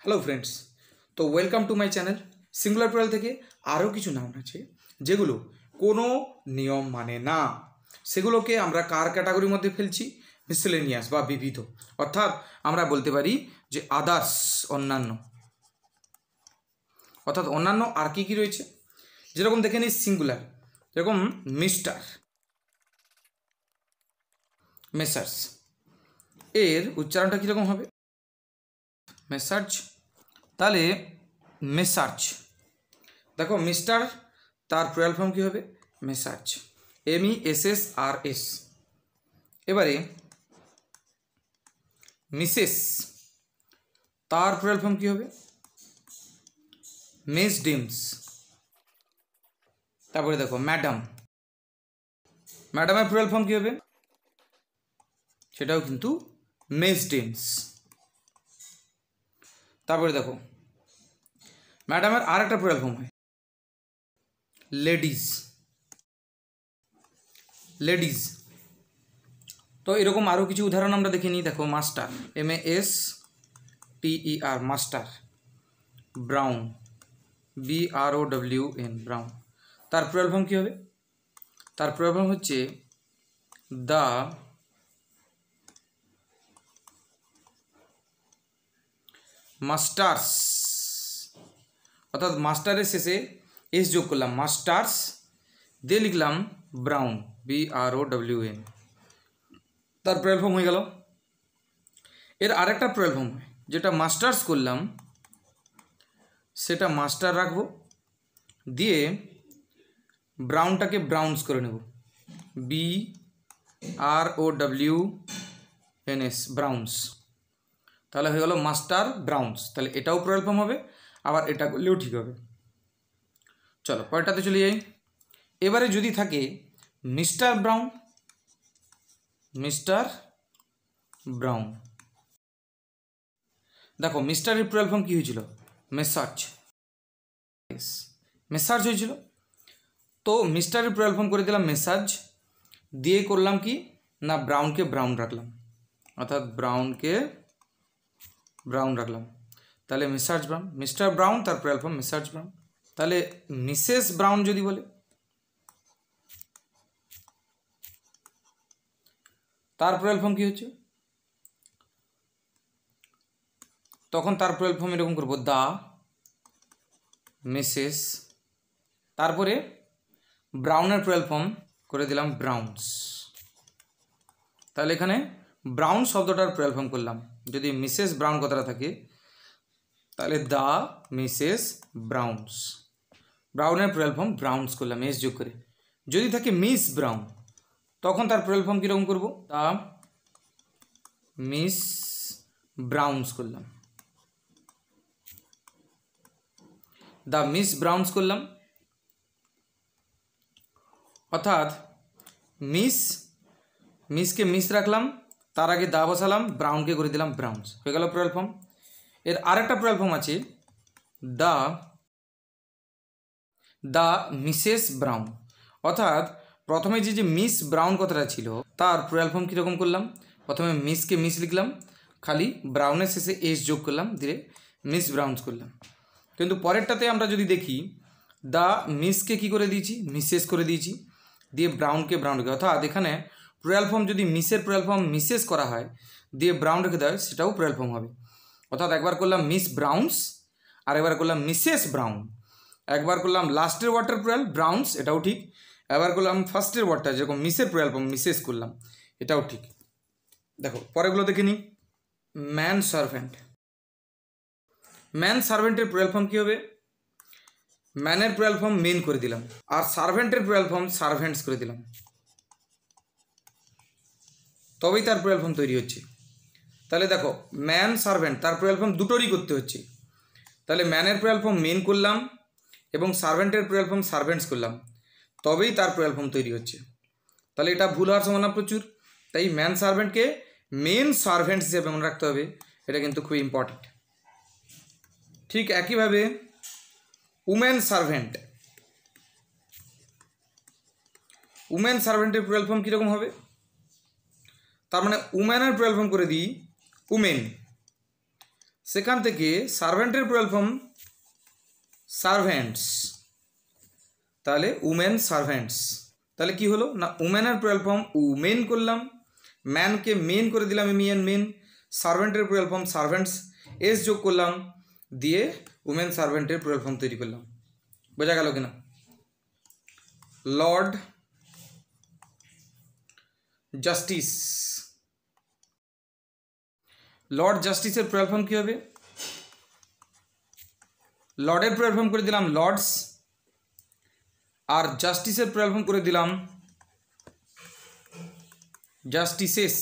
Hello friends, তো welcome to my channel. Singular plural থেকে আরও কিছু নাউন আছে যেগুলো কোনো নিয়ম মানে না, সেগুলোকে আমরা কার ক্যাটাগরির মধ্যে ফেলছি? মিসেলেনিয়াস বা বিবিধ। অর্থাৎ আমরা বলতে পারি যে আদার্স, অন্যান্য। অর্থাৎ অন্যান্য আর কি কি রয়েছে, যেরকম দেখে নিই সিঙ্গুলার, যেরকম মিস্টার, মেসার্স। এর উচ্চারণটা কীরকম হবে? মেসার্জ। তাহলে মেসার্জ, দেখো মিস্টার, তার প্লুরাল ফর্ম কী হবে? মেসার্জ, MESSRS। এবারে মিসেস, তার প্লুরাল ফর্ম কী হবে? মেসডেমস। তারপরে দেখো ম্যাডাম, ম্যাডামের প্লুরাল ফর্ম কী হবে? সেটাও কিন্তু মেসডেমস। তারপরে দেখো ম্যাডামের আর একটা প্লুরাল ফর্ম হয় লেডিজ, লেডিজ। তো এরকম আরও কিছু উদাহরণ আমরা দেখে নিই। দেখো master, MASTER, master. Brown, BROWN, brown. তার প্লুরাল ফর্ম কী হবে? তার প্লুরাল ফর্ম হচ্ছে দ্য মাস্টার্স। অর্থাৎ মাস্টারের শেষে এস যোগ করলাম, মাস্টার্স, দিয়ে লিখলাম ব্রাউন, BROWN। তার প্লুরাল ফর্ম হয়ে গেল। এর আরেকটা প্লুরাল ফর্ম হয়, যেটা মাস্টার্স করলাম সেটা মাস্টার রাখবো, দিয়ে ব্রাউনটাকে ব্রাউন্স করে নেব, BROWNS, ব্রাউন্স। তাহলে হয়ে গেল মাস্টার ব্রাউন্স। তাহলে এটাও প্লুরাল ফর্ম হবে, আবার এটা করলেও ঠিক হবে। চলো পরেরটাতে চলে যাই। এবারে যদি থাকে মিস্টার ব্রাউন, মিস্টার ব্রাউন। দেখো মিস্টারের প্লুরাল ফর্ম কী হয়েছিল? মেসার্জ, মেসার্জ হয়েছিল। তো মিস্টারের প্লুরাল ফর্ম করে দিলাম মেসার্জ, দিয়ে করলাম কি না ব্রাউনকে ব্রাউন রাখলাম, অর্থাৎ ব্রাউনকে ব্রাউন রাখলাম। তাহলে মেসার্জ ব্রাউন, মিস্টার ব্রাউন, তার প্লুরাল ফর্ম মেসার্জ ব্রাউন। তাহলে মিসেস ব্রাউন যদি বলে, তার প্লুরাল ফর্ম কী হচ্ছে? তখন তার প্লুরাল ফর্ম এরকম করবো দ্য মিসেস, তারপরে ব্রাউনের প্লুরাল ফর্ম করে দিলাম ব্রাউন্স। তাহলে এখানে ব্রাউন শব্দটার প্লুরাল ফর্ম করলাম। যদি মিসেস ব্রাউন কথাটা থাকে তাহলে দ্য মিসেস ব্রাউন্স, ব্রাউনের প্লুরাল ফর্ম ব্রাউন্স করলাম এস যোগ করে। যদি থাকে মিস ব্রাউন, তখন তার প্লুরাল ফর্ম কীরকম করবো? দ্য মিস ব্রাউন্স করলাম, দ্য মিস ব্রাউন্স করলাম। অর্থাৎ মিসকে মিস রাখলাম, তার আগে দা বসালাম, ব্রাউনকে করে দিলাম ব্রাউন্স, হয়ে গেল প্লুরাল ফর্ম। এর আরেকটা প্লুরাল ফর্ম আছে দ্য মিসেস ব্রাউন। অর্থাৎ প্রথমে যে মিস ব্রাউন কথাটা ছিল তার প্লুরাল ফর্ম কীরকম করলাম? প্রথমে মিসকে মিস লিখলাম, খালি ব্রাউনের শেষে এস যোগ করলাম, দিয়ে মিস ব্রাউন্স করলাম। কিন্তু পরেরটাতে আমরা যদি দেখি দ্য মিসকে কী করে দিয়েছি? মিসেস করে দিয়েছি, দিয়ে ব্রাউনকে ব্রাউন রেখে। অর্থাৎ এখানে প্লুরাল ফর্ম যদি মিসের প্লুরাল ফর্ম মিসেস করা হয়, দিয়ে ব্রাউন রেখে দেওয়া হয়, সেটাও প্লুরাল ফর্ম হবে। অর্থাৎ একবার করলাম মিস ব্রাউন্স, আর একবার করলাম মিসেস ব্রাউন। একবার করলাম লাস্টের ওয়ার্ডটার প্লুরাল ব্রাউন্স, এটাও ঠিক। এবার করলাম ফার্স্টের ওয়ার্ডটা, যেরকম মিসের প্লুরাল ফর্ম মিসেস করলাম, এটাও ঠিক। দেখো পরেরগুলো দেখে নিই। ম্যান সার্ভেন্ট, ম্যান সার্ভেন্টের প্লুরাল ফর্ম কী হবে? ম্যানের প্লুরাল ফর্ম মেন করে দিলাম, আর সার্ভেন্টের প্লুরাল ফর্ম সার্ভেন্টস করে দিলাম, তবেই তার প্লুরাল ফর্ম তৈরি হচ্ছে। তাহলে দেখো ম্যান সার্ভেন্ট, তার প্লুরাল ফর্ম দুটোরই করতে হচ্ছে। তাহলে ম্যানের প্লুরাল ফর্ম মেন করলাম এবং সার্ভেন্টের প্লুরাল ফর্ম সার্ভেন্টস করলাম, তবেই তার প্লুরাল ফর্ম তৈরি হচ্ছে। তাহলে এটা ভুল হওয়ার সম্ভাবনা প্রচুর। তাই ম্যান সার্ভেন্টকে মেন সার্ভেন্টস হিসেবে মনে রাখতে হবে, এটা কিন্তু খুব ইম্পর্টেন্ট। ঠিক একইভাবে উমেন সার্ভেন্ট, উমেন সার্ভেন্টের প্লুরাল ফর্ম কীরকম হবে? তার মানে উম্যানের প্লুরাল ফর্ম করে দিই উমেন, সেখান থেকে সার্ভেন্টের প্লুরাল ফর্ম সার্ভেন্টস, তাহলে উমেন সার্ভেন্টস। তাহলে কি হলো না, উমেনের প্লুরাল ফর্ম উমেন করলাম, ম্যানকে মেন করে দিলাম এমিএন মেন, সার্ভেন্টের প্লুরাল ফর্ম সার্ভেন্টস, এস যোগ করলাম, দিয়ে উমেন সার্ভেন্টের প্লুরাল ফর্ম তৈরি করলাম। বোঝা গেল কিনা? লর্ড জাস্টিস, লর্ড জাস্টিসের প্লুরাল ফর্ম কী হবে? লর্ডের প্লুরাল ফর্ম করে দিলাম লর্ডস, আর জাস্টিসের প্লুরাল ফর্ম করে দিলাম জাস্টিসেস।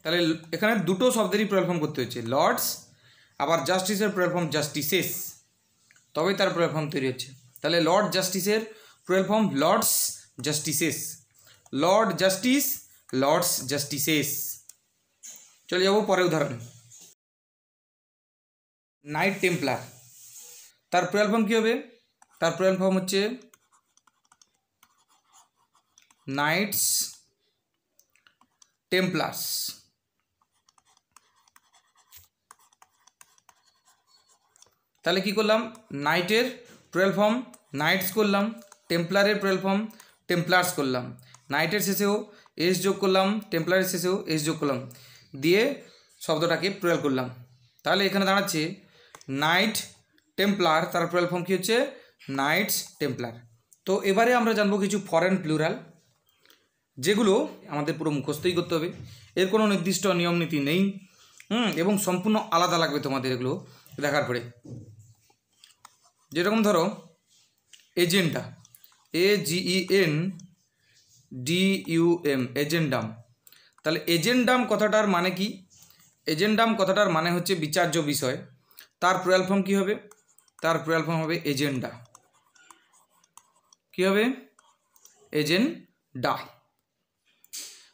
তাহলে এখানে দুটো শব্দেরই প্লুরাল ফর্ম করতে হচ্ছে, লর্ডস আবার জাস্টিসের প্লুরাল ফর্ম জাস্টিসেস, তবেই তার প্লুরাল ফর্ম তৈরি হচ্ছে। তাহলে লর্ড জাস্টিসের plural form lords justices, lord justice lords justices. চলে যাবো পরের উদাহরণ। নাইট টেম্পলার, তার প্লুরাল ফর্ম কী হবে? তার প্লুরাল ফর্ম হচ্ছে নাইটস টেম্পলার্স। তাহলে কি করলাম, নাইটের প্লুরাল ফর্ম নাইটস করলাম, টেম্পলারের প্লুরাল ফর্ম টেম্পলার্স করলাম, নাইটের শেষেও এস যোগ করলাম, টেম্পলারের শেষেও এস যোগ করলাম, দিয়ে শব্দটাকে প্লুরাল করলাম। তাহলে এখানে দাঁড়াচ্ছে নাইট টেম্পলার, তার প্লুরাল ফর্ম কী হচ্ছে? Knights templar. তো এবারে আমরা জানবো কিছু ফরেন প্লুরাল, যেগুলো আমাদের পুরো মুখস্থই করতে হবে, এর কোনো নির্দিষ্ট নিয়ম নীতি নেই, এবং সম্পূর্ণ আলাদা লাগবে তোমাদের এগুলো দেখার পরে। যেরকম ধরো এজেন্ডা, AGENDUM, এজেন্ডাম। তাহলে এজেন্ডাম কথাটার মানে কি? এজেন্ডাম কথাটার মানে হচ্ছে বিচার্য বিষয়, তার প্লুরাল ফর্ম কী হবে? তার প্লুরাল ফর্ম হবে এজেন্ডা। কী হবে? এজেন্ডা।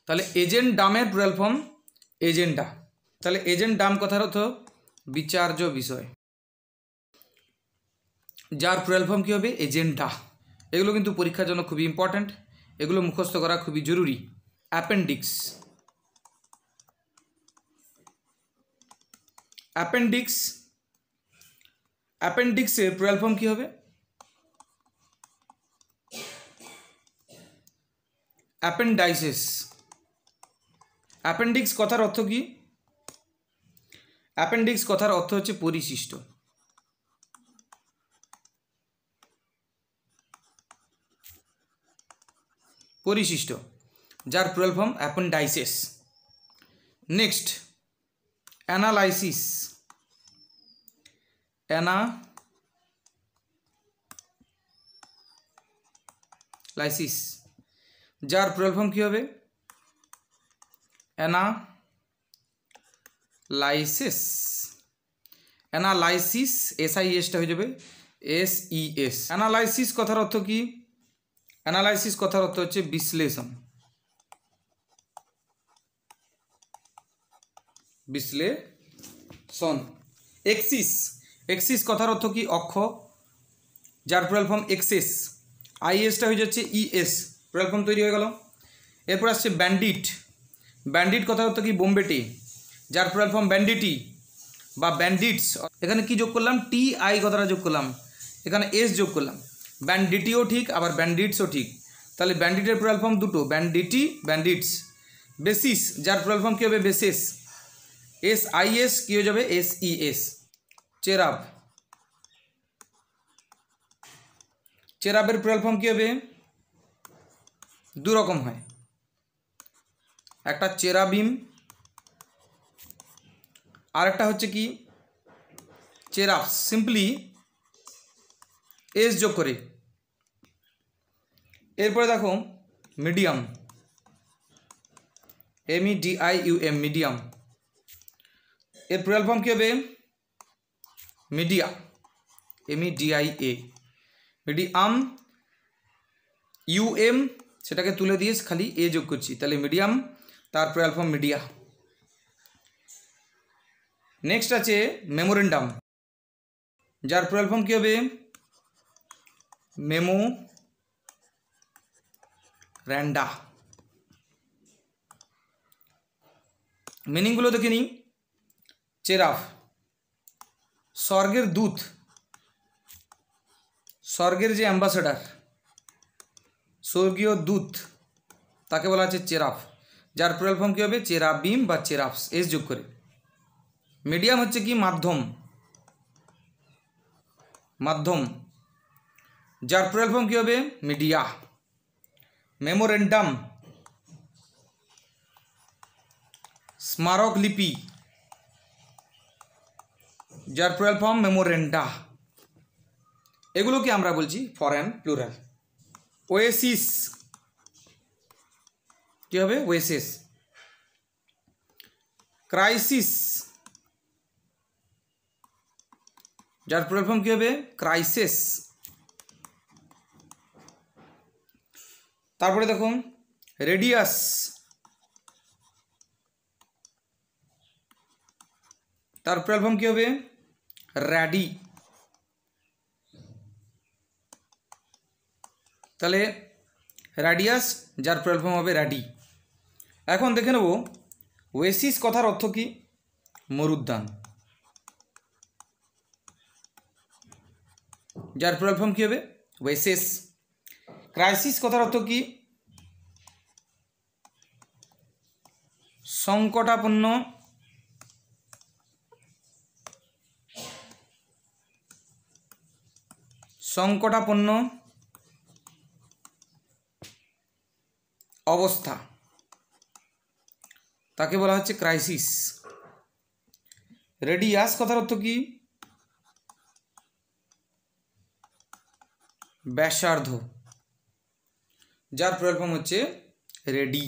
তাহলে এজেন্ডামের প্লুরাল ফর্ম এজেন্ডা। তাহলে এজেন্ডাম কথার অর্থ বিচার্য বিষয়, যার প্লুরাল ফর্ম কী হবে? এজেন্ডা। এগুলো কিন্তু পরীক্ষার জন্য খুবই ইম্পর্ট্যান্ট, এগুলো মুখস্থ করা খুবই জরুরি। অ্যাপেন্ডিক্স, অ্যাপেন্ডিক্স, অ্যাপেন্ডিক্সের প্লুরাল ফর্ম কী হবে? অ্যাপেন্ডাইসেস। অ্যাপেন্ডিক্স কথার অর্থ কি? অ্যাপেন্ডিক্স কথার অর্থ হচ্ছে পরিশিষ্ট। পরিশিষ্ট, যার plural form appendices. Next analysis, analysis, যার প্লুরাল ফর্ম কী হবে? অ্যানালাইসিস। অ্যানালাইসিস SISটা হয়ে যাবে SES। অ্যানালাইসিস কথার অর্থ কি? অ্যানালাইসিস কথার অর্থ হচ্ছে বিশ্লেষণ। বিশ্লেষণ। এক্সিস, এক্সিস কথার অর্থ কি? অক্ষ, যার প্লুরাল ফর্ম এক্সেস। ISটা হয়ে যাচ্ছে ES, প্লুরাল ফর্ম তৈরি হয়ে গেল। এরপর আসছে ব্যান্ডিট। ব্যান্ডিট কথার অর্থ কি? বোম্বেটে, যার প্লুরাল ফর্ম ব্যান্ডিটি বা ব্যান্ডিটস। এখানে কি যোগ করলাম? TI কথাটা যোগ করলাম, এখানে S যোগ করলাম। ব্যান্ডিটিও ঠিক, আবার ব্যান্ডিটসও ঠিক। তাহলে ব্যান্ডিটের প্লুরাল ফর্ম দুটো, ব্যান্ডিটি, ব্যান্ডিটস। বেসিস, যার প্লুরাল ফর্ম কী হবে? বেসেস। SIS কী হয়ে যাবে? SES। চেরাব, চেরাবের প্লুরাল ফর্ম কী হবে? দু রকম হয়, একটা চেরাবিম, আর একটা হচ্ছে কি চেরাফস, সিম্পলি এস যোগ করে। এরপরে দেখো মিডিয়াম, MEDIUM, মিডিয়াম, এর প্লুরাল ফর্ম কী হবে? Media, MEDIA, medium. UM সেটাকে তুলে দিয়ে খালি এ যোগ করছি, তাহলে মিডিয়াম, তার প্লুরাল ফর্ম মিডিয়া। নেক্সট আছে মেমোরেন্ডাম, যার প্লুরাল ফর্ম কী হবে? মেমোরেন্ডা। মিনিংগুলো দেখে নিই। চেরাফ, স্বর্গের দূত, স্বর্গের যে অ্যাম্বাসেডার, স্বর্গীয় দূত, তাকে বলা হচ্ছে চেরাফ, যার প্লুরাল ফর্ম কী হবে? চেরাবিম বা চেরাফস, এস যোগ করে। মিডিয়াম হচ্ছে কি? মাধ্যম, মাধ্যম, যার প্লুরাল ফর্ম কী হবে? মিডিয়া। মেমোরেন্ডাম, স্মারকলিপি, যার প্লুরাল ফর্ম মেমোরেন্ডা। এগুলোকে আমরা বলছি ফরেন প্লুরাল। ওয়েসিস কী হবে? ওয়েসিস। ক্রাইসিস, যার প্লুরাল ফর্ম কী হবে? ক্রাইসিস। তারপরে দেখুন রেডিয়াস, তার প্লুরাল ফর্ম কী হবে? র্যাডি। তাহলে র্যাডিয়াস, যার প্লুরাল ফর্ম হবে র্যাডি। এখন দেখে নেব ওয়েসিস কথার অর্থ কী? মরুদ্যান, যার প্লুরাল ফর্ম কী হবে? ওয়েসিস। ক্রাইসিস কথার অর্থ কী? সংকটাপন্ন, সংকটাপন্ন অবস্থা, তাকে বলা হচ্ছে ক্রাইসিস। রেডিয়াস কথার অর্থ কী? ব্যাসার্ধ, যার প্লুরাল ফর্ম হচ্ছে রেডি,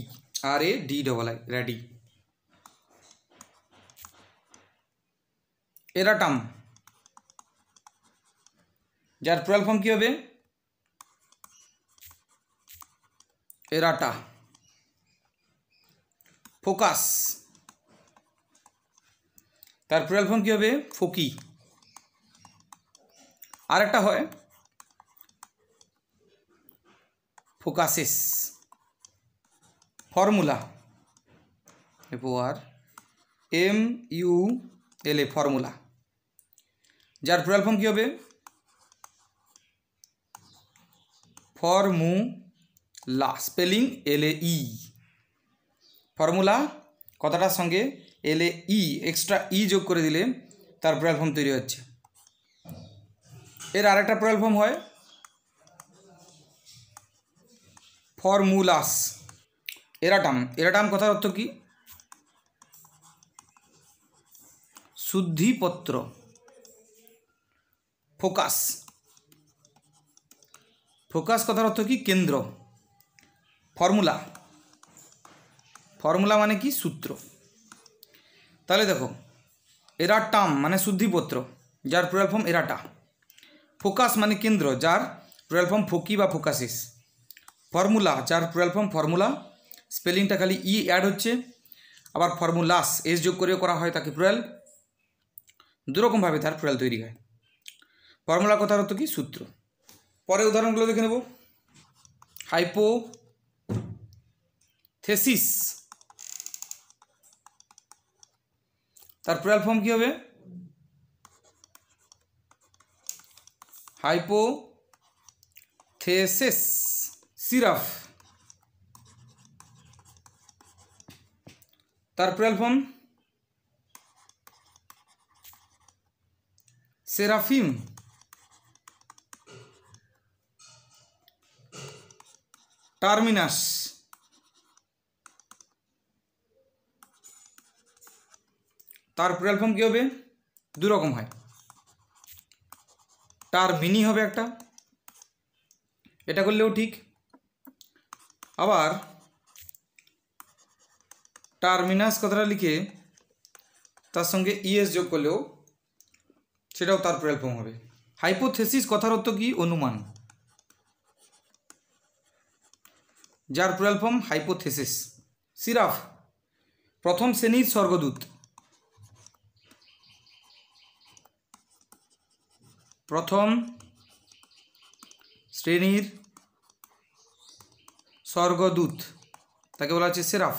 RADII, রেডি। এরাটাম, যার প্লুরাল ফর্ম কী হবে? এরাটা। ফোকাস, তার প্লুরাল ফর্ম কী হবে? ফোকি। আরেকটা হয় ফোকাসেস। ফর্মুলা, FORMULA, ফর্মুলা, যার প্লুরাল ফর্ম কী হবে? Formula, spelling LAE। ফর্মুলা কথাটার সঙ্গে LAE, এক্সট্রা ই যোগ করে দিলে তার প্লুরাল ফর্ম তৈরি হচ্ছে। এর আরেকটা প্লুরাল ফর্ম হয় ফর্মুলাস। এরাটাম, এরাটাম কথার অর্থ কী? শুদ্ধিপত্র। ফোকাস, ফোকাস কথার অর্থ কী? কেন্দ্র। ফর্মুলা, ফর্মুলা মানে কি? সূত্র। তাহলে দেখো এরাটাম মানে শুদ্ধিপত্র, যার প্লুরাল ফর্ম এরাটা। ফোকাস মানে কেন্দ্র, যার প্লুরাল ফর্ম ফোকি বা ফোকাসিস। ফর্মুলা, যার প্লুরাল ফর্ম ফর্মুলা, স্পেলিংটা খালি ই অ্যাড হচ্ছে। আবার ফর্মুলাস, এস যোগ করেও করা হয় তাকে প্লুরাল। দুরকমভাবে তার প্লুরাল তৈরি হয়। ফর্মুলা কথার অর্থ কি? সূত্র। পরে উদাহরণগুলো দেখে নেব। হাইপোথেসিস, তার প্লুরাল ফর্ম কী হবে? হাইপোথেসিস। সিরাফ, তার প্লুরাল ফর্ম সেরাফিম। টার্মিনাস, তার প্লুরাল ফর্ম কী হবে? দুরকম হয়, টার্মিনি হবে একটা, এটা করলেও ঠিক। আবার টার্মিনাস কথাটা লিখে তার সঙ্গে ইএস যোগ করলেও সেটাও তার প্লুরাল ফর্ম হবে। হাইপোথেসিস কথার অর্থ কি? অনুমান, যার প্লুরাল ফর্ম হাইপোথেসিস। সিরাফ, প্রথম শ্রেণীর স্বর্গদূত, প্রথম শ্রেণীর স্বর্গদূত, তাকে বলা হচ্ছে সেরাফ,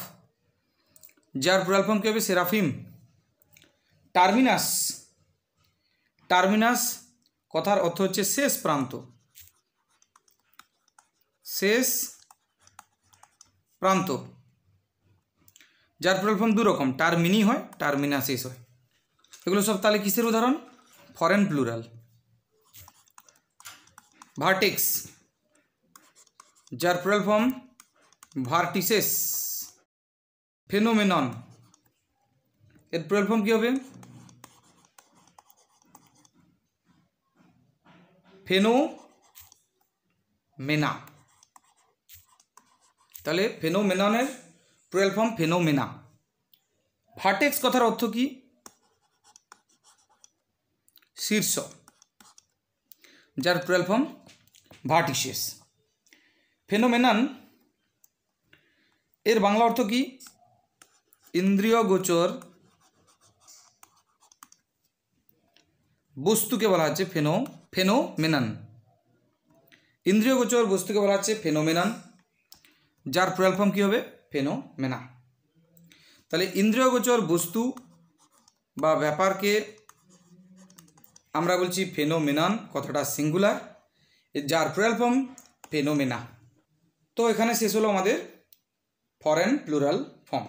যার প্লুরাল ফর্ম কী হবে? সেরাফিম। টার্মিনাস, টার্মিনাস কথার অর্থ হচ্ছে শেষ প্রান্ত, শেষ প্রান্ত, যার প্লুরাল ফর্ম দু রকম, টার্মিনি হয়, টার্মিনাসিস হয়। এগুলো সব তাহলে কিসের উদাহরণ? Foreign plural. ভার্টেক্স, যার প্লুরাল ফর্ম ভার্টিসেস। ফেনোমেনন, এর প্লুরাল ফর্ম কি হবে? ফেনোমেনা। তাহলে ফেনোমেননের প্লুরাল ফর্ম ফেনোমেনা। ভার্টেক্স কথার অর্থ কি? শীর্ষ, যার প্লুরাল ফর্ম ভার্টিসেস। ফেনোমেনন এর বাংলা অর্থ কি? ইন্দ্রিয় গোচর বস্তুকে বলা হচ্ছে ফেনোমেনন। ইন্দ্রিয় গোচর বস্তুকে বলা হচ্ছে ফেনোমেনন, যার প্লুরাল ফর্ম কি হবে? ফেনোমেনা। তাহলে ইন্দ্রিয় গোচর বস্তু বা ব্যাপারকে আমরা বলছি ফেনোমেনন, কথাটা সিঙ্গুলার, যার প্লুরাল ফর্ম ফেনোমেনা। তো এখানে শেষ হলো আমাদের ফরেন প্লুরাল ফর্ম।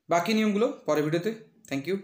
বাকি নিয়মগুলো পরের ভিডিওতে। Thank you.